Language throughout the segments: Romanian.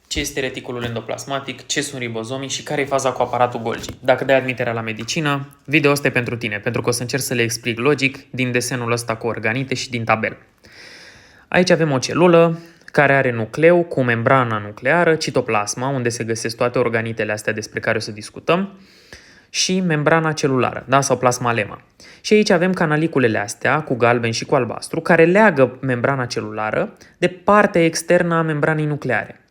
ce este reticulul endoplasmatic, ce sunt ribozomii și care e faza cu aparatul Golgi. Dacă dai admiterea la medicină, video ăsta e pentru tine, pentru că o să încerc să le explic logic din desenul ăsta cu organite și din tabel. Aici avem o celulă care are nucleu cu membrana nucleară, citoplasma, unde se găsesc toate organitele astea despre care o să discutăm, și membrana celulară, da? Sau plasmalema. Și aici avem canaliculele astea cu galben și cu albastru, care leagă membrana celulară de partea externă a membranei nucleare.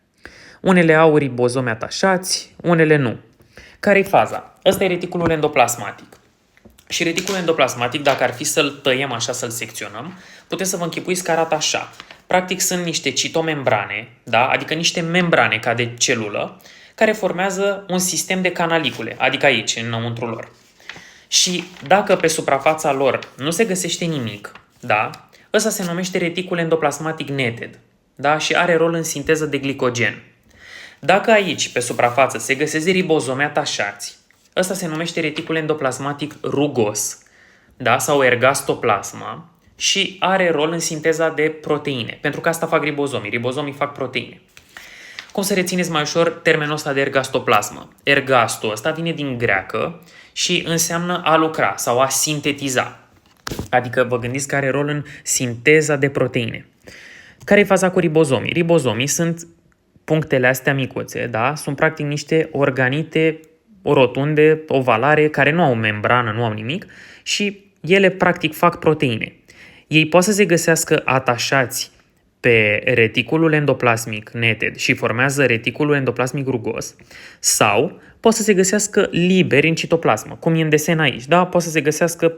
Unele au ribozomi atașați, unele nu. Care-i faza? Ăsta e reticulul endoplasmatic. Și reticulul endoplasmatic, dacă ar fi să-l tăiem așa, să-l secționăm, puteți să vă închipuiți că arată așa. Practic sunt niște citomembrane, da? Adică niște membrane ca de celulă, care formează un sistem de canalicule, adică aici, înăuntru lor. Și dacă pe suprafața lor nu se găsește nimic, da? Ăsta se numește reticul endoplasmatic netted, da? Și are rol în sinteză de glicogen. Dacă aici, pe suprafață, se găsesc ribozomi atașați, ăsta se numește reticul endoplasmatic rugos, da? Sau ergastoplasma, și are rol în sinteza de proteine, pentru că asta fac ribozomii. Ribozomii fac proteine. Cum să rețineți mai ușor termenul ăsta de ergastoplasmă? Ergastul ăsta vine din greacă și înseamnă a lucra sau a sintetiza. Adică vă gândiți că are rol în sinteza de proteine. Care e faza cu ribozomii? Ribozomii sunt punctele astea micuțe, da? Sunt practic niște organite rotunde, ovalare, care nu au membrană, nu au nimic și ele practic fac proteine. Ei pot să se găsească atașați pe reticulul endoplasmic netted și formează reticulul endoplasmic rugos, sau pot să se găsească liberi în citoplasmă, cum e în desen aici, da? Pot să se găsească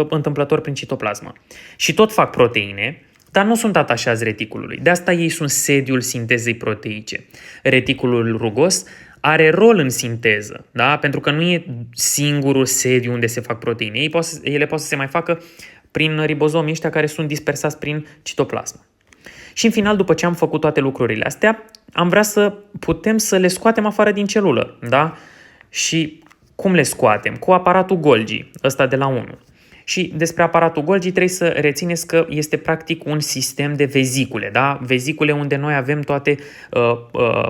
întâmplător prin citoplasmă. Și tot fac proteine, dar nu sunt atașați reticulului. De asta ei sunt sediul sintezei proteice. Reticulul rugos are rol în sinteză, da? Pentru că nu e singurul sediu unde se fac proteine. Ele pot să se mai facă prin ribozomii ăștia care sunt dispersați prin citoplasmă. Și în final, după ce am făcut toate lucrurile astea, am vrea să putem să le scoatem afară din celulă, da? Și cum le scoatem? Cu aparatul Golgi, ăsta de la 1. Și despre aparatul Golgi trebuie să rețineți că este practic un sistem de vezicule, da? Vezicule unde noi avem toate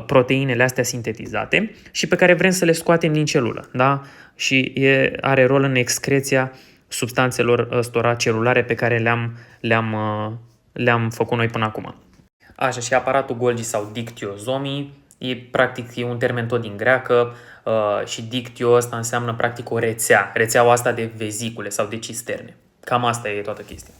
proteinele astea sintetizate și pe care vrem să le scoatem din celulă, da? Și are rol în excreția substanțelor ăstora celulare pe care le-am făcut noi până acum. Așa, și aparatul Golgi sau dictiozomii, practic e un termen tot din greacă și dictio ăsta înseamnă practic o rețeaua asta de vezicule sau de cisterne. Cam asta e toată chestia.